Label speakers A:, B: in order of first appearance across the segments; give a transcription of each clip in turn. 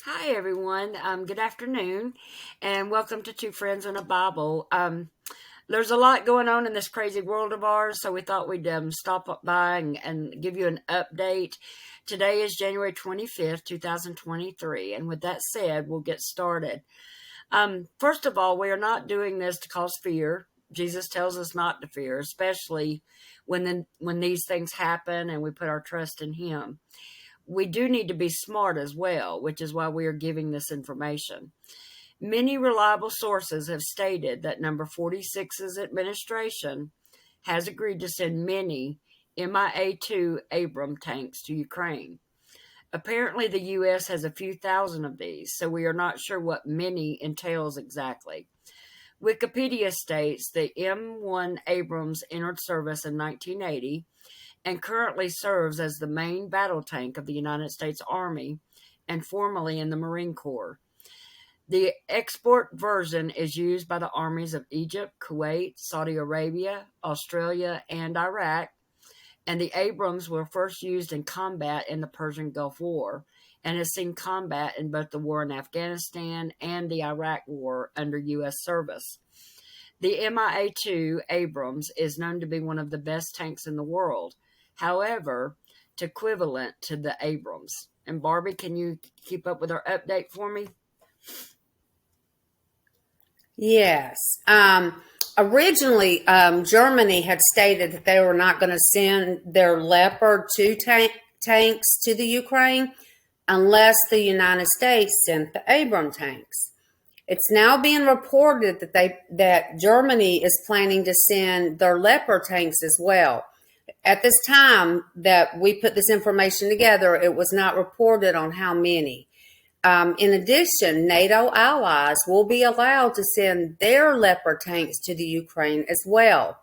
A: Hi, everyone. Good afternoon, and welcome to Two Friends and a Bible. There's a lot going on in this crazy world of ours, so we thought we'd stop by and give you an update. Today is January 25th, 2023, and with that said, we'll get started. First of all, we are not doing this to cause fear. Jesus tells us not to fear, especially when these things happen and we put our trust in Him. We do need to be smart as well, which is why we are giving this information. Many reliable sources have stated that number 46's administration has agreed to send many MIA-2 Abram tanks to Ukraine. Apparently, the U.S. has a few thousand of these, so we are not sure what many entails exactly. Wikipedia states the M1 Abrams entered service in 1980 and currently serves as the main battle tank of the United States Army and formerly in the Marine Corps. The export version is used by the armies of Egypt, Kuwait, Saudi Arabia, Australia, and Iraq, and the Abrams were first used in combat in the Persian Gulf War and has seen combat in both the war in Afghanistan and the Iraq War under U.S. service. The MIA-2 Abrams is known to be one of the best tanks in the world. However, it's equivalent to the Abrams. And Barbie, can you keep up with our update for me?
B: Yes. Originally, Germany had stated that they were not going to send their Leopard 2 tanks to the Ukraine unless the United States sent the Abram tanks. It's now being reported that Germany is planning to send their Leopard tanks as well. At this time that we put this information together, it was not reported on how many. In addition, NATO allies will be allowed to send their Leopard tanks to the Ukraine as well.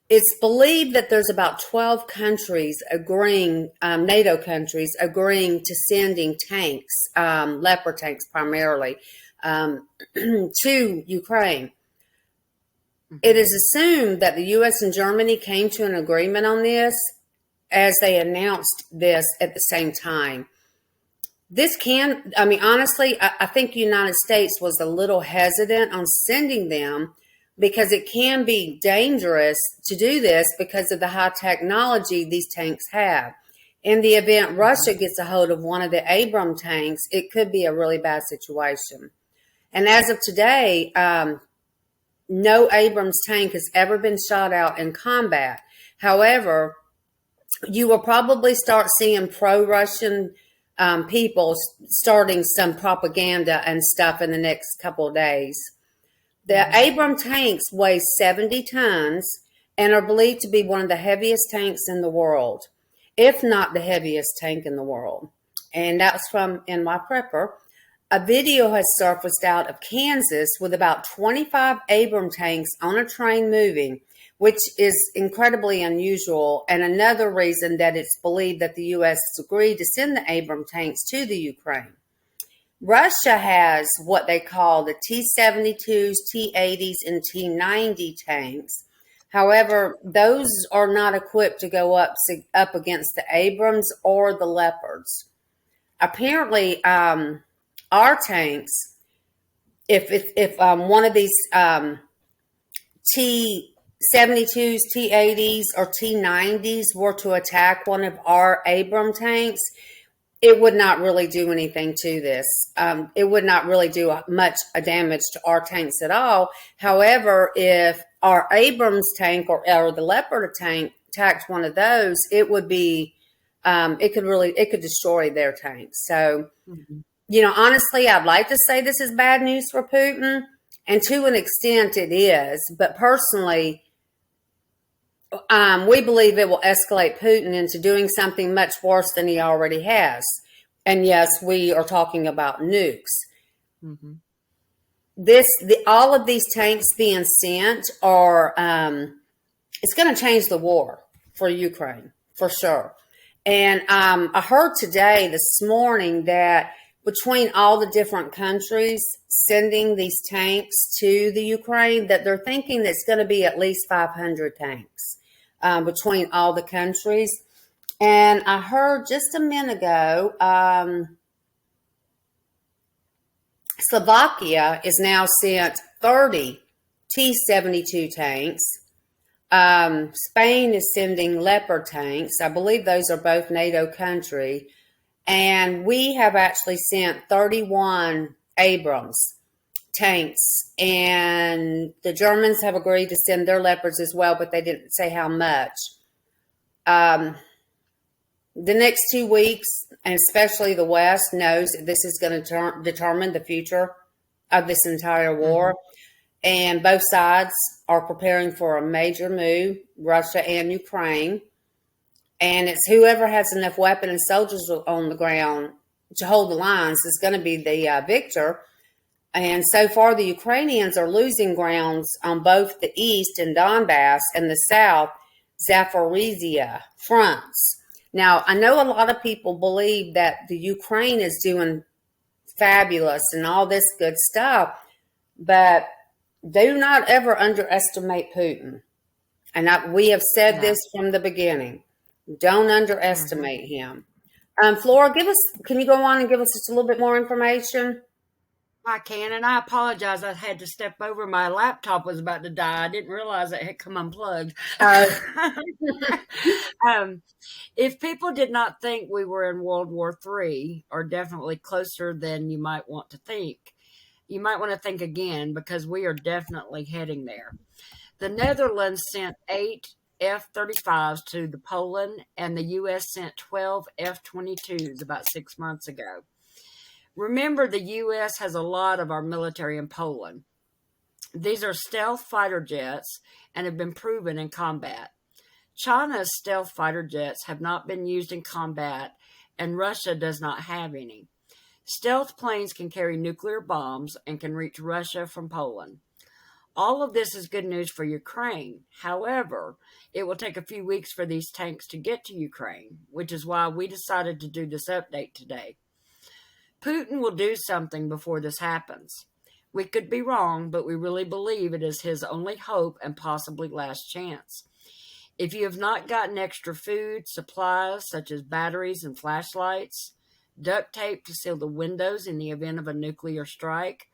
B: It's believed that there's about 12 countries agreeing, NATO countries agreeing to sending tanks, Leopard tanks primarily, to Ukraine. It is assumed that the U.S. and Germany came to an agreement on this as they announced this at the same time. Honestly, I think the United States was a little hesitant on sending them because it can be dangerous to do this because of the high technology these tanks have. In the event Russia gets a hold of one of the Abram tanks, it could be a really bad situation. And as of today, no Abrams tank has ever been shot out in combat. However, you will probably start seeing pro-Russian people starting some propaganda and stuff in the next couple of days. The Abram tanks weigh 70 tons and are believed to be one of the heaviest tanks in the world, if not the heaviest tank in the world. And that's from In My Prepper. A video has surfaced out of Kansas with about 25 Abram tanks on a train moving, which is incredibly unusual, and another reason that it's believed that the U.S. has agreed to send the Abram tanks to the Ukraine. Russia has what they call the T-72s, T-80s, and T-90 tanks. However, those are not equipped to go up against the Abrams or the Leopards. Apparently, our tanks, if one of these T-72s, T-80s, or T-90s were to attack one of our Abram tanks, it would not really do anything to this. It would not really do much damage to our tanks at all. However, if our Abrams tank or the Leopard tank attacked one of those, it would be, it could destroy their tanks. So, honestly, I'd like to say this is bad news for Putin, and to an extent it is. But personally, we believe it will escalate Putin into doing something much worse than he already has. And yes, we are talking about nukes.
A: Mm-hmm.
B: All of these tanks being sent are, it's going to change the war for Ukraine, for sure. And I heard this morning, that between all the different countries sending these tanks to the Ukraine, that they're thinking that it's going to be at least 500 tanks between all the countries. And I heard just a minute ago Slovakia is now sent 30 T-72 tanks. Spain is sending Leopard tanks. I believe those are both NATO country. And we have actually sent 31 Abrams tanks. And the Germans have agreed to send their Leopards as well, but they didn't say how much. The next 2 weeks, and especially the West, knows that this is going to determine the future of this entire war. Mm-hmm. And both sides are preparing for a major move, Russia and Ukraine. And it's whoever has enough weapons and soldiers on the ground to hold the lines is going to be the victor. And so far, the Ukrainians are losing grounds on both the east in Donbass and the south, Zaporizhia fronts. Now, I know a lot of people believe that the Ukraine is doing fabulous and all this good stuff, but do not ever underestimate Putin. And we have said this from the beginning. Don't underestimate him. Flora, can you go on and give us just a little bit more information?
A: I can, and I apologize. I had to step over. My laptop was about to die. I didn't realize it had come unplugged. If people did not think we were in World War III, or definitely closer than you might want to think, you might want to think again, because we are definitely heading there. The Netherlands sent 8 F-35s to Poland, and the U.S. sent 12 F-22s about 6 months ago. Remember, the U.S. has a lot of our military in Poland. These are stealth fighter jets and have been proven in combat. China's stealth fighter jets have not been used in combat, and Russia does not have any. Stealth planes can carry nuclear bombs and can reach Russia from Poland. All of this is good news for Ukraine. However, it will take a few weeks for these tanks to get to Ukraine, which is why we decided to do this update today. Putin will do something before this happens. We could be wrong, but we really believe it is his only hope and possibly last chance. If you have not gotten extra food, supplies such as batteries and flashlights, duct tape to seal the windows in the event of a nuclear strike,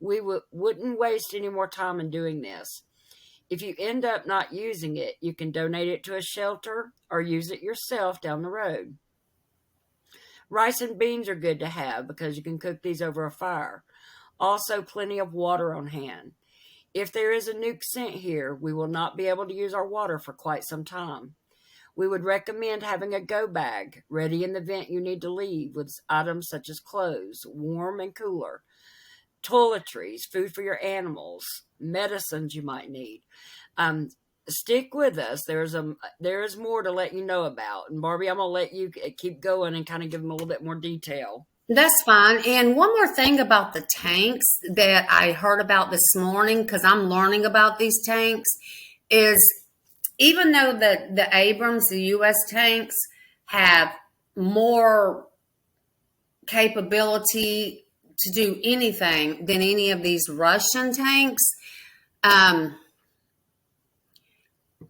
A: we wouldn't waste any more time in doing this. If you end up not using it, you can donate it to a shelter or use it yourself down the road. Rice and beans are good to have because you can cook these over a fire. Also, plenty of water on hand. If there is a nuke sent here, we will not be able to use our water for quite some time. We would recommend having a go bag ready in the event you need to leave with items such as clothes, warm and cooler, toiletries, food for your animals, medicines you might need. Stick with us. There is more to let you know about. And Barbie, I'm going to let you keep going and kind of give them a little bit more detail.
B: That's fine. And one more thing about the tanks that I heard about this morning, because I'm learning about these tanks, is even though the Abrams, the U.S. tanks, have more capability to do anything than any of these Russian tanks,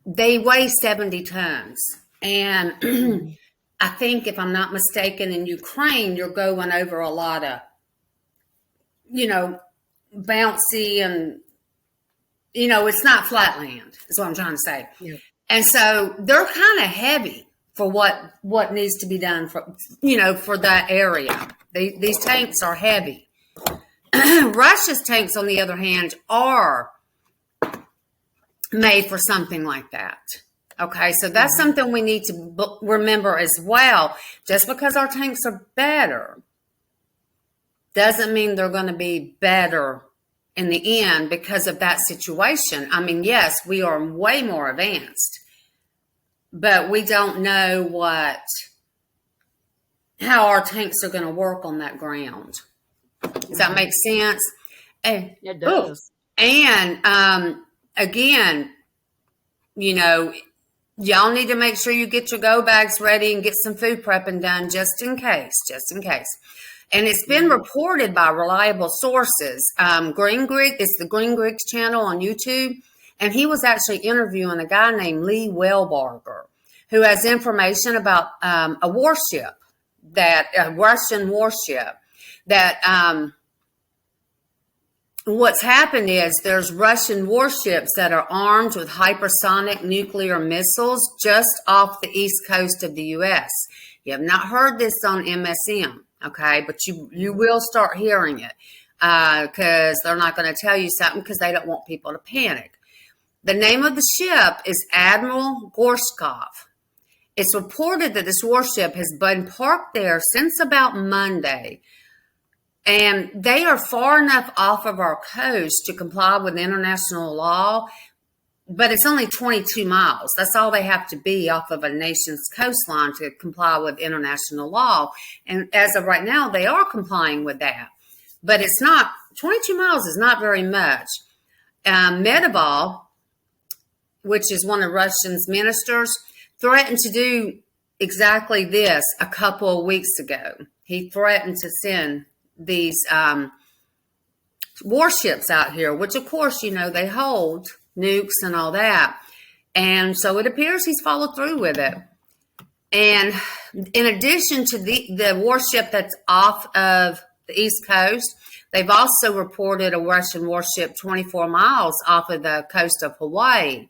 B: they weigh 70 tons. And I think, if I'm not mistaken, in Ukraine, you're going over a lot of, bouncy and, it's not flat land, is what I'm trying to say. Yeah. And so they're kind of heavy for what needs to be done for that area. These tanks are heavy. Russia's tanks, on the other hand, are made for something like that. Okay, so that's something we need to remember as well. Just because our tanks are better doesn't mean they're going to be better in the end because of that situation. I mean, yes, we are way more advanced, but we don't know how our tanks are going to work on that ground. Does that make sense? And,
A: it does.
B: And again, y'all need to make sure you get your go bags ready and get some food prepping done just in case. And it's been reported by reliable sources. Green Greek, it's the Green Greeks channel on YouTube, and he was actually interviewing a guy named Lee Wellbarger, who has information about a warship, a Russian warship that what's happened is there's Russian warships that are armed with hypersonic nuclear missiles just off the east coast of the U.S. You have not heard this on MSM, okay? But you will start hearing it because they're not going to tell you something because they don't want people to panic. The name of the ship is Admiral Gorshkov. It's reported that this warship has been parked there since about Monday. And they are far enough off of our coast to comply with international law, but it's only 22 miles. That's all they have to be off of a nation's coastline to comply with international law. And as of right now, they are complying with that. But it's not, 22 miles is not very much. Medvedev, which is one of Russia's ministers, threatened to do exactly this a couple of weeks ago. He threatened to send these warships out here, which of course, they hold nukes and all that. And so it appears he's followed through with it. And in addition to the warship that's off of the East Coast, they've also reported a Russian warship 24 miles off of the coast of Hawaii.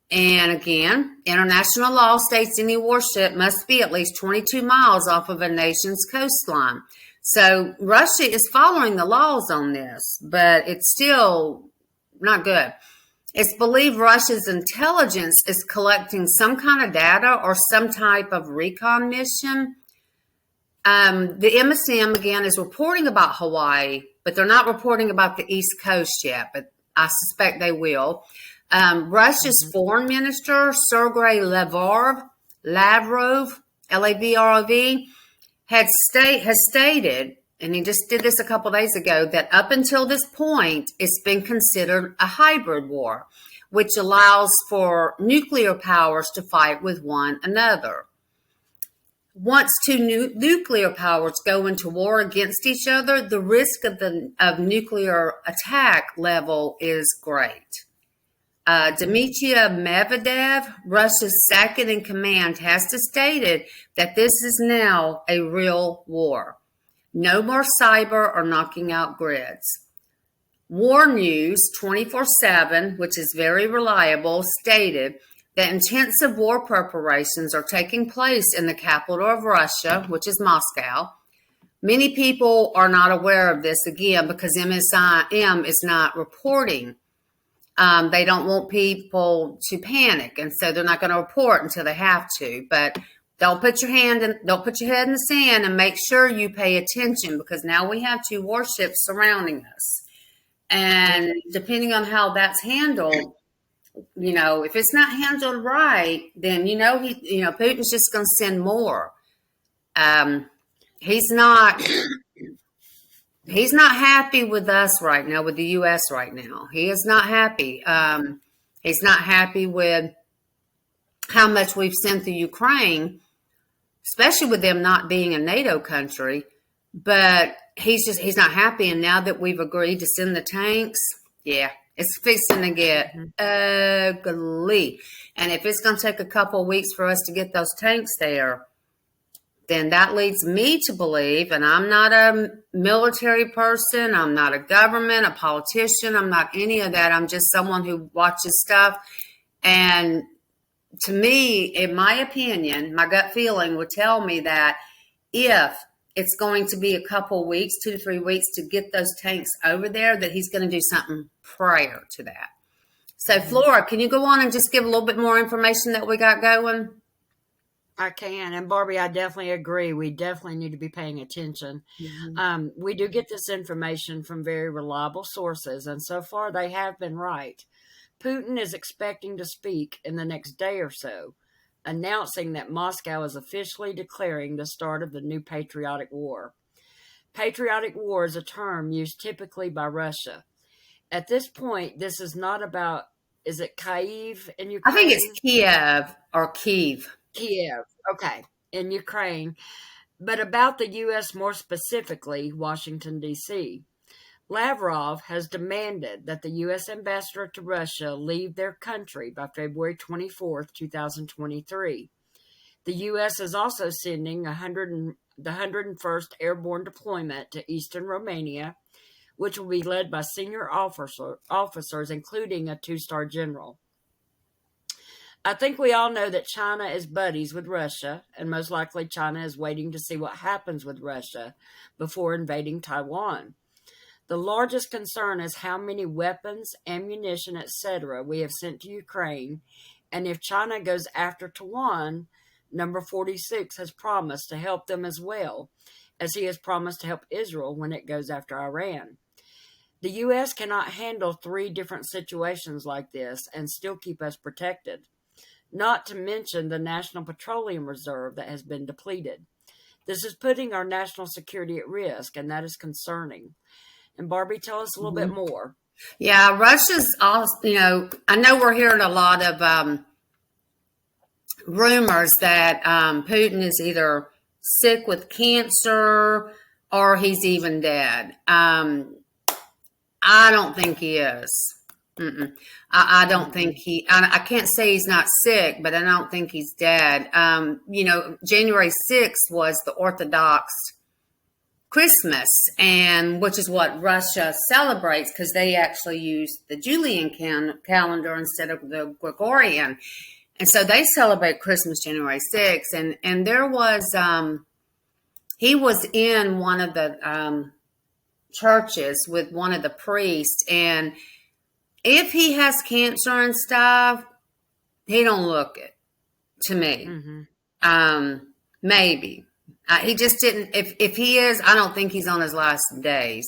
B: And again, international law states any warship must be at least 22 miles off of a nation's coastline. So Russia is following the laws on this, but it's still not good. It's believed Russia's intelligence is collecting some kind of data or some type of recon mission. The MSM, again, is reporting about Hawaii, but they're not reporting about the East Coast yet, but I suspect they will. Russia's foreign minister, Sergei Lavrov, Lavrov, has stated, and he just did this a couple days ago, that up until this point, it's been considered a hybrid war, which allows for nuclear powers to fight with one another. Once two nuclear powers go into war against each other, the risk of nuclear attack level is great. Dmitry Medvedev, Russia's second in command, has stated that this is now a real war. No more cyber or knocking out grids. War News 24/7, which is very reliable, stated that intensive war preparations are taking place in the capital of Russia, which is Moscow. Many people are not aware of this, again, because MSM is not reporting. They don't want people to panic, and so they're not going to report until they have to. But don't put your head in the sand, and make sure you pay attention, because now we have two warships surrounding us. And depending on how that's handled, if it's not handled right, then Putin's just going to send more. He's not happy with us right now, with the U.S. right now. He is not happy. He's not happy with how much we've sent to Ukraine, especially with them not being a NATO country. But he's not happy. And now that we've agreed to send the tanks, it's fixing to get ugly. And if it's going to take a couple of weeks for us to get those tanks there, then that leads me to believe, and I'm not a military person, I'm not a government, a politician, I'm not any of that. I'm just someone who watches stuff. And to me, in my opinion, my gut feeling would tell me that if it's going to be a couple weeks, 2 to 3 weeks to get those tanks over there, that he's going to do something prior to that. So, Flora, can you go on and just give a little bit more information that we got going?
A: I can. And Barbie, I definitely agree. We definitely need to be paying attention. Mm-hmm. We do get this information from very reliable sources, and so far they have been right. Putin is expecting to speak in the next day or so, announcing that Moscow is officially declaring the start of the new patriotic war. Patriotic war is a term used typically by Russia. At this point, this is not about, is it Kyiv in Ukraine?
B: I think it's Kiev or Kiev.
A: Kiev, okay, in Ukraine, but about the U.S., more specifically, Washington, D.C. Lavrov has demanded that the U.S. ambassador to Russia leave their country by February 24th, 2023. The U.S. is also sending the 101st Airborne Deployment to eastern Romania, which will be led by senior officers, including a 2-star general. I think we all know that China is buddies with Russia, and most likely China is waiting to see what happens with Russia before invading Taiwan. The largest concern is how many weapons, ammunition, etc. we have sent to Ukraine, and if China goes after Taiwan, number 46 has promised to help them as well, as he has promised to help Israel when it goes after Iran. The U.S. cannot handle 3 different situations like this and still keep us protected, not to mention the National Petroleum Reserve that has been depleted. This is putting our national security at risk, and that is concerning. And Barbie, tell us a little bit more.
B: Yeah, Russia's also, I know we're hearing a lot of rumors that Putin is either sick with cancer or he's even dead. I don't think he is. I don't think I can't say he's not sick, but I don't think he's dead. January 6th was the Orthodox Christmas, and which is what Russia celebrates because they actually use the Julian calendar instead of the Gregorian. And so they celebrate Christmas January 6th. And there was, he was in one of the churches with one of the priests. And if he has cancer and stuff, he don't look it to me. Maybe. He just didn't. If he is, I don't think he's on his last days.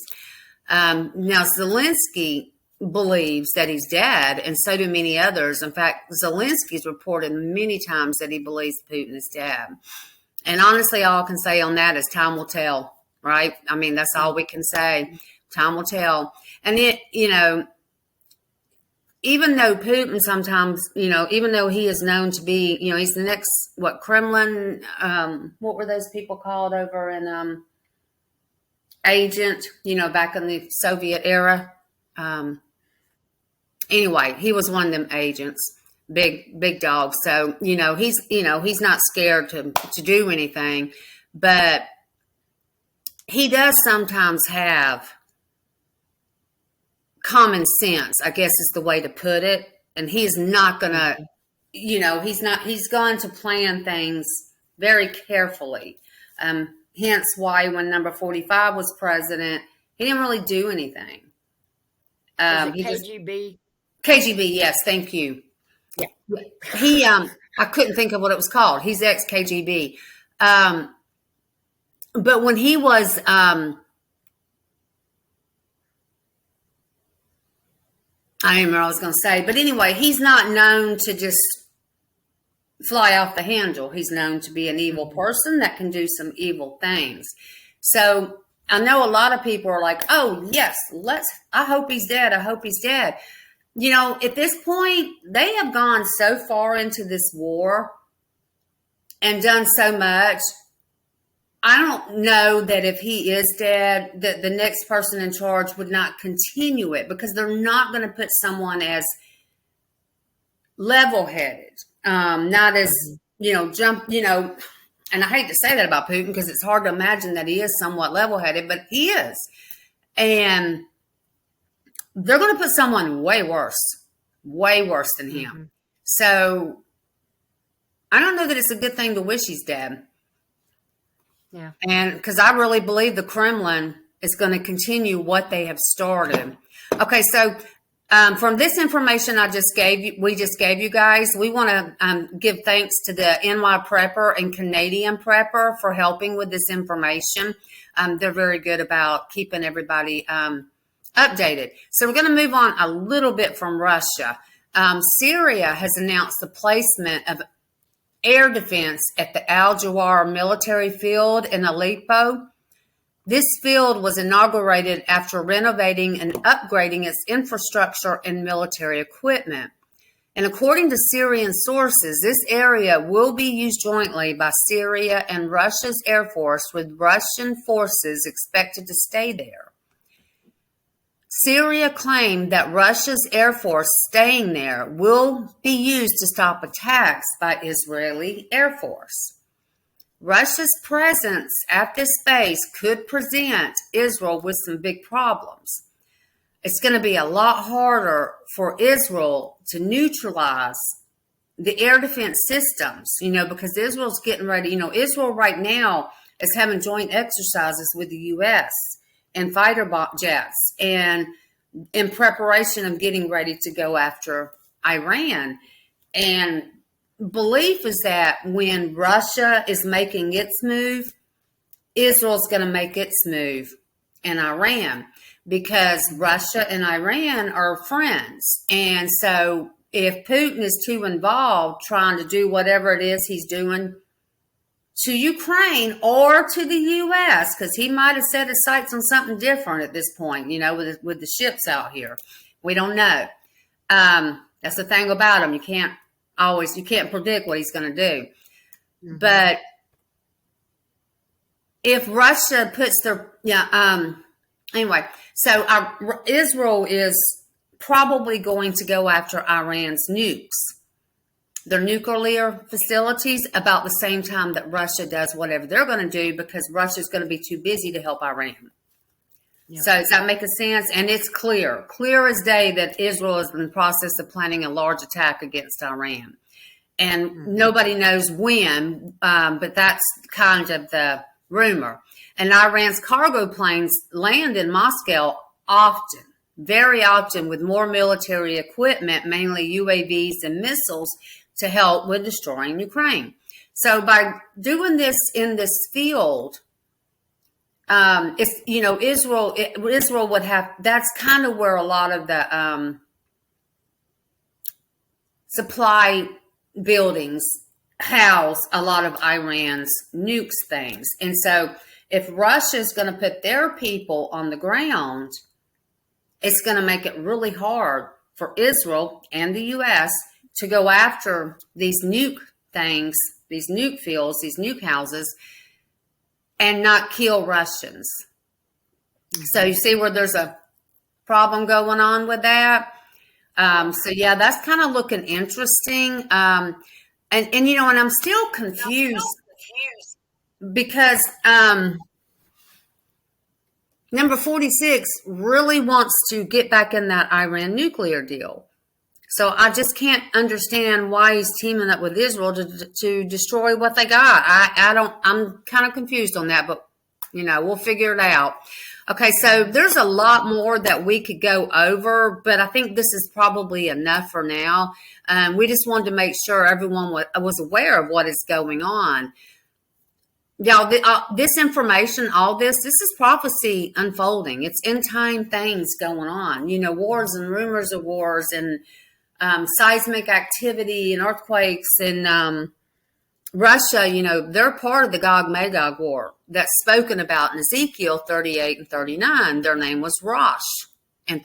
B: Now, Zelensky believes that he's dead, and so do many others. In fact, Zelensky's reported many times that he believes Putin is dead. And honestly, all I can say on that is time will tell, right? I mean, that's all we can say. Time will tell. And even though Putin sometimes, even though he is known to be, he's the next, Kremlin, what were those people called over in agent, back in the Soviet era. Anyway, he was one of them agents, big dog. So, he's not scared to do anything, but he does sometimes have common sense, I guess is the way to put it. And he's not going to, he's going to plan things very carefully. Hence why when number 45 was president, he didn't really do anything.
A: KGB?
B: KGB, yes, thank you. Yeah. He, I couldn't think of what it was called. He's ex-KGB. But when he was, I don't remember what I was going to say. But anyway, he's not known to just fly off the handle. He's known to be an evil person that can do some evil things. So I know a lot of people are like, oh, yes, I hope he's dead. I hope he's dead. At this point, they have gone so far into this war and done so much. I don't know that if he is dead, that the next person in charge would not continue it because they're not going to put someone as level-headed, not as, and I hate to say that about Putin because it's hard to imagine that he is somewhat level-headed, but he is. And they're going to put someone way worse than him. So I don't know that it's a good thing to wish he's dead.
A: Yeah.
B: And because I really believe the Kremlin is going to continue what they have started. Okay, so from this information we just gave you guys, we want to give thanks to the NY Prepper and Canadian Prepper for helping with this information. They're very good about keeping everybody updated. So we're going to move on a little bit from Russia. Syria has announced the placement of air defense at the Al-Jawar military field in Aleppo. This field was inaugurated after renovating and upgrading its infrastructure and military equipment. And according to Syrian sources, this area will be used jointly by Syria and Russia's Air Force, with Russian forces expected to stay there. Syria claimed that Russia's Air Force staying there will be used to stop attacks by Israeli Air Force. Russia's presence at this base could present Israel with some big problems. It's going to be a lot harder for Israel to neutralize the air defense systems, because Israel's getting ready. Israel right now is having joint exercises with the U.S. and fighter jets, and in preparation of getting ready to go after Iran. And belief is that when Russia is making its move, Israel's going to make its move in Iran, because Russia and Iran are friends. And so if Putin is too involved trying to do whatever it is he's doing to Ukraine or to the U.S., because he might have set his sights on something different at this point, with the ships out here. We don't know. That's the thing about him. You can't predict what he's going to do. Mm-hmm. But if Russia puts their, anyway, so Israel is probably going to go after Iran's nukes, their nuclear facilities, about the same time that Russia does whatever they're going to do, because Russia's going to be too busy to help Iran. Yep. So does that make sense? And it's clear as day that Israel is in the process of planning a large attack against Iran. And nobody knows when, but that's kind of the rumor. And Iran's cargo planes land in Moscow often, very often, with more military equipment, mainly UAVs and missiles, to help with destroying Ukraine. So by doing this in this field, Israel would have, that's kind of where a lot of the supply buildings house a lot of Iran's nukes things. And so if Russia's going to put their people on the ground, it's going to make it really hard for Israel and the U.S. to go after these nuke things, these nuke fields, these nuke houses, and not kill Russians. Mm-hmm. So you see where there's a problem going on with that. So yeah, that's kind of looking interesting. And I'm still confused because number 46 really wants to get back in that Iran nuclear deal. So I just can't understand why he's teaming up with Israel to destroy what they got. I'm kind of confused on that, but we'll figure it out. Okay, so there's a lot more that we could go over, but I think this is probably enough for now. We just wanted to make sure everyone was aware of what is going on. Y'all, this information, all this is prophecy unfolding. It's end time things going on. Wars and rumors of wars and seismic activity and earthquakes and Russia, they're part of the Gog-Magog war that's spoken about in Ezekiel 38 and 39. Their name was Rosh in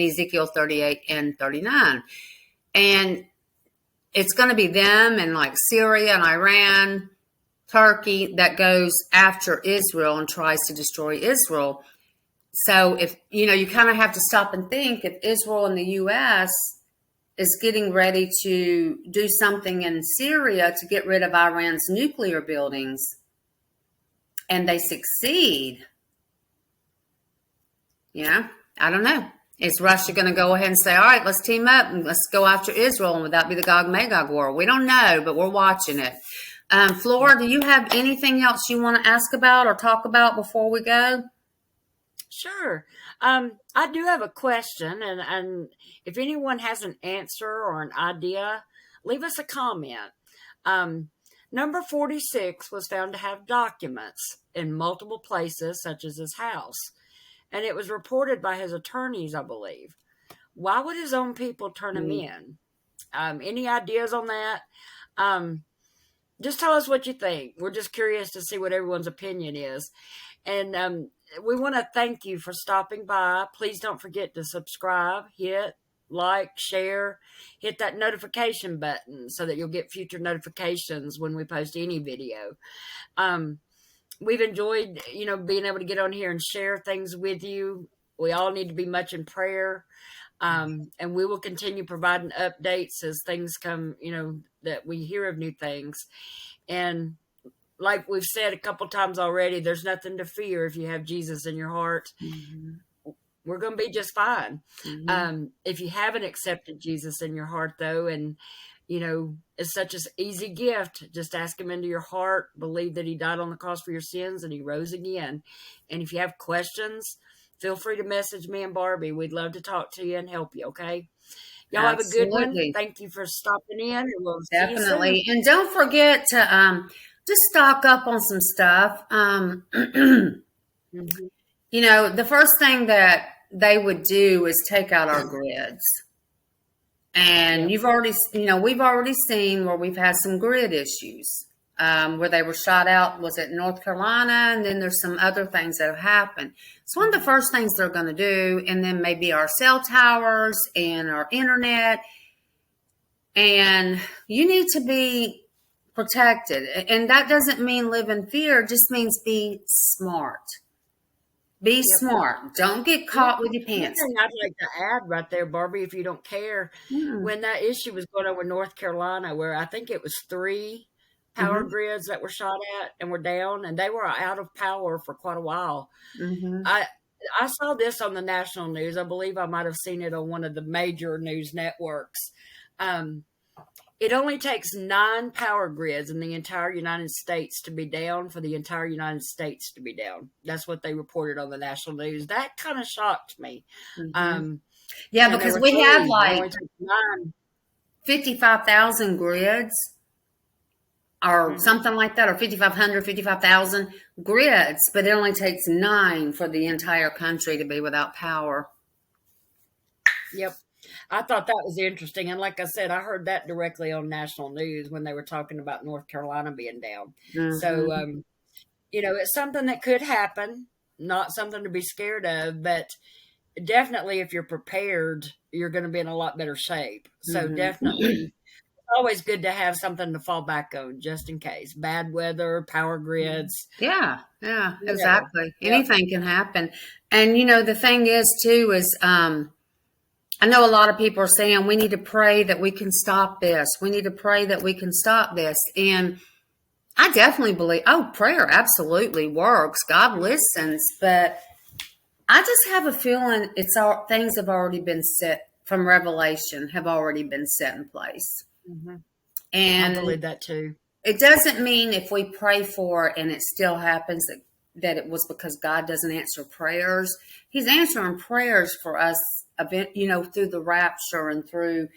B: Ezekiel 38 and 39. And it's going to be them and like Syria and Iran, Turkey, that goes after Israel and tries to destroy Israel. So if, you kind of have to stop and think, if Israel and the U.S. is getting ready to do something in Syria to get rid of Iran's nuclear buildings, and they succeed, I don't know. Is Russia going to go ahead and say, all right, let's team up and let's go after Israel, and would that be the Gog-Magog war? We don't know, but we're watching it. Flora, do you have anything else you want to ask about or talk about before we go?
A: Sure. I do have a question, and if anyone has an answer or an idea, leave us a comment. Number 46 was found to have documents in multiple places, such as his house, and it was reported by his attorneys, I believe. Why would his own people turn him in? Any ideas on that? Just tell us what you think. We're just curious to see what everyone's opinion is. And we want to thank you for stopping by. Please don't forget to subscribe, hit like, share, hit that notification button so that you'll get future notifications when we post any video. We've enjoyed, being able to get on here and share things with you. We all need to be much in prayer. And we will continue providing updates as things come, that we hear of new things. And like we've said a couple times already, there's nothing to fear if you have Jesus in your heart. We're going to be just fine. If you haven't accepted Jesus in your heart, though, and it's such an easy gift. Just ask him into your heart. Believe that he died on the cross for your sins and he rose again. And if you have questions, feel free to message me and Barbie. We'd love to talk to you and help you, okay? Y'all have a good one.
B: Absolutely.
A: Thank you for stopping in, and we'll see you
B: Definitely.
A: soon.
B: And don't forget to just stock up on some stuff. The first thing that they would do is take out our grids. And
A: Yep.
B: we've already seen where we've had some grid issues, where they were shot out, was it North Carolina? And then there's some other things that have happened. It's one of the first things they're going to do. And then maybe our cell towers and our internet. And you need to be protected. And that doesn't mean live in fear. It just means be smart. Be smart. Don't get caught with your pants.
A: One thing I'd like to add right there, Barbie, if you don't care, when that issue was going on with North Carolina, where I think it was 3 power grids that were shot at and were down, and they were out of power for quite a while. I saw this on the national news. I believe I might have seen it on one of the major news networks. It only takes 9 power grids in the entire United States to be down for the entire United States to be down. That's what they reported on the national news. That kind of shocked me.
B: Yeah, because we have like
A: 9.
B: 55,000 grids or something like that, or 5,500, 55,000 grids, but it only takes 9 for the entire country to be without power.
A: Yep. I thought that was interesting. And like I said, I heard that directly on national news when they were talking about North Carolina being down. So, it's something that could happen, not something to be scared of, but definitely if you're prepared, you're going to be in a lot better shape. So definitely, it's always good to have something to fall back on just in case. Bad weather, power grids.
B: Yeah, exactly. Anything can happen. And, the thing is, too, is I know a lot of people are saying we need to pray that we can stop this. We need to pray that we can stop this. And I definitely believe, prayer absolutely works. God listens. But I just have a feeling things have already been set from Revelation, have already been set in place. And
A: I believe that too.
B: It doesn't mean if we pray for it and it still happens that it was because God doesn't answer prayers. He's answering prayers for us, through the rapture and through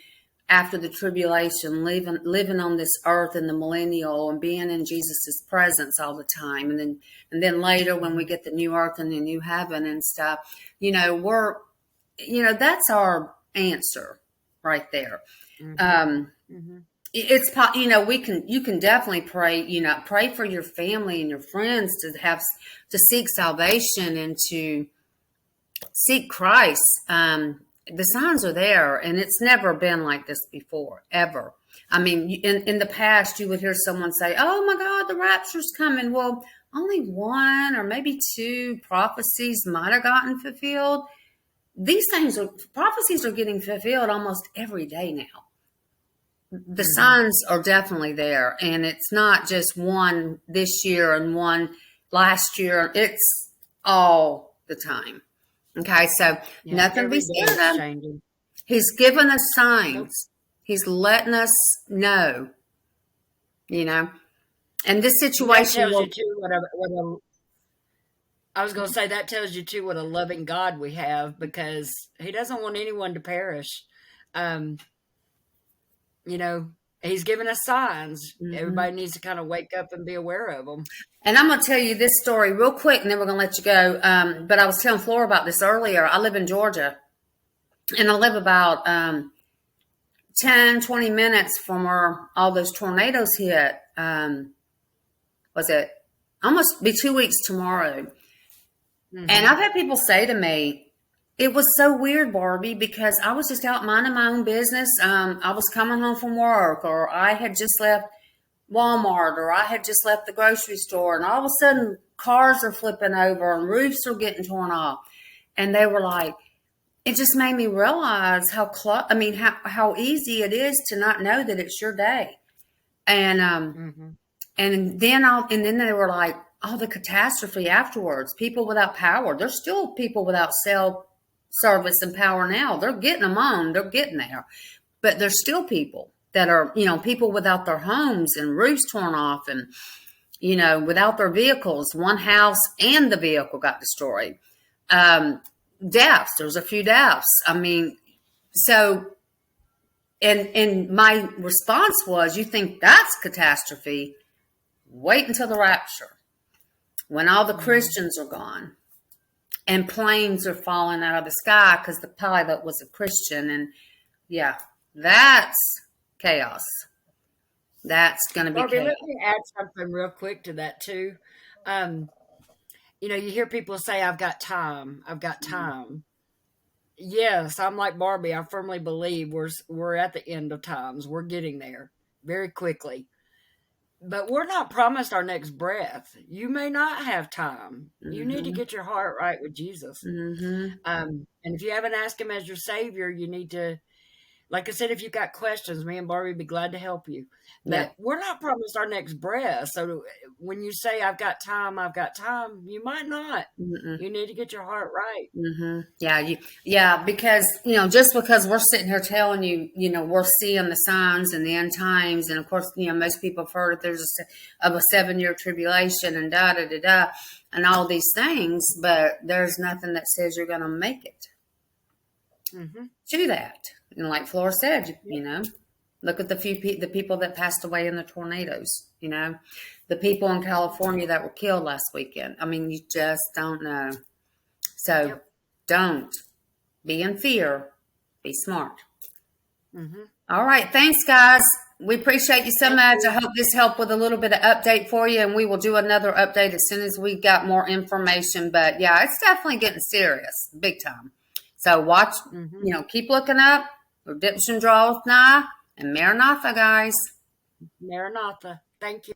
B: after the tribulation, living on this earth in the millennial and being in Jesus's presence all the time. And then later when we get the new earth and the new heaven and stuff, that's our answer right there. It's you can definitely pray for your family and your friends to seek salvation and to seek Christ. The signs are there, and it's never been like this before, ever. I mean, in the past, you would hear someone say, "Oh my God, the rapture's coming." Well, only 1 or maybe 2 prophecies might have gotten fulfilled. Prophecies are getting fulfilled almost every day now. The signs are definitely there, and it's not just one this year and one last year. It's all the time. Okay, so nothing to be scared of. He's given us signs. He's letting us know, and this situation.
A: That tells you too I was going to say that tells you too what a loving God we have, because He doesn't want anyone to perish. He's given us signs. Everybody needs to kind of wake up and be aware of them.
B: And I'm going to tell you this story real quick, and then we're going to let you go. But I was telling Flora about this earlier. I live in Georgia, and I live about 10, 20 minutes from where all those tornadoes hit. Was it almost be 2 weeks tomorrow? And I've had people say to me, it was so weird, Barbie, because I was just out minding my own business. I was coming home from work, or I had just left Walmart, or I had just left the grocery store, and all of a sudden cars are flipping over and roofs are getting torn off. And they were like, it just made me realize how easy it is to not know that it's your day. And And then they were like, oh, the catastrophe afterwards, people without power. There's still people without cell service and power now. They're getting them on. They're getting there. But there's still people that are, people without their homes and roofs torn off and, without their vehicles. One house and the vehicle got destroyed. Deaths. There's a few deaths. I mean, so, and my response was, you think that's catastrophe? Wait until the rapture, when all the Christians are gone and planes are falling out of the sky because the pilot was a Christian. And yeah, that's chaos. That's going to be
A: Barbie,
B: chaos.
A: let me add something real quick to that too. You hear people say, I've got time. I've got time. Yes, I'm like Barbie. I firmly believe we're at the end of times. We're getting there very quickly. But we're not promised our next breath. You may not have time. You need to get your heart right with Jesus. And if you haven't asked him as your Savior, you need to, like I said, if you've got questions, me and Barbie would be glad to help you. But we're not promised our next breath. So when you say, I've got time, you might not. You need to get your heart right.
B: Yeah, because, just because we're sitting here telling you, we're seeing the signs and the end times. And of course, most people have heard there's a 7-year tribulation and and all these things, but there's nothing that says you're going to make it to that. And like Flora said, look at the people that passed away in the tornadoes, the people in California that were killed last weekend. I mean, you just don't know. So don't be in fear. Be smart. All right. Thanks, guys. We appreciate you so much. I hope this helped with a little bit of update for you, and we will do another update as soon as we got more information. But yeah, it's definitely getting serious, big time. So watch, keep looking up. Redemption draweth nigh, and Maranatha, guys.
A: Maranatha. Thank you.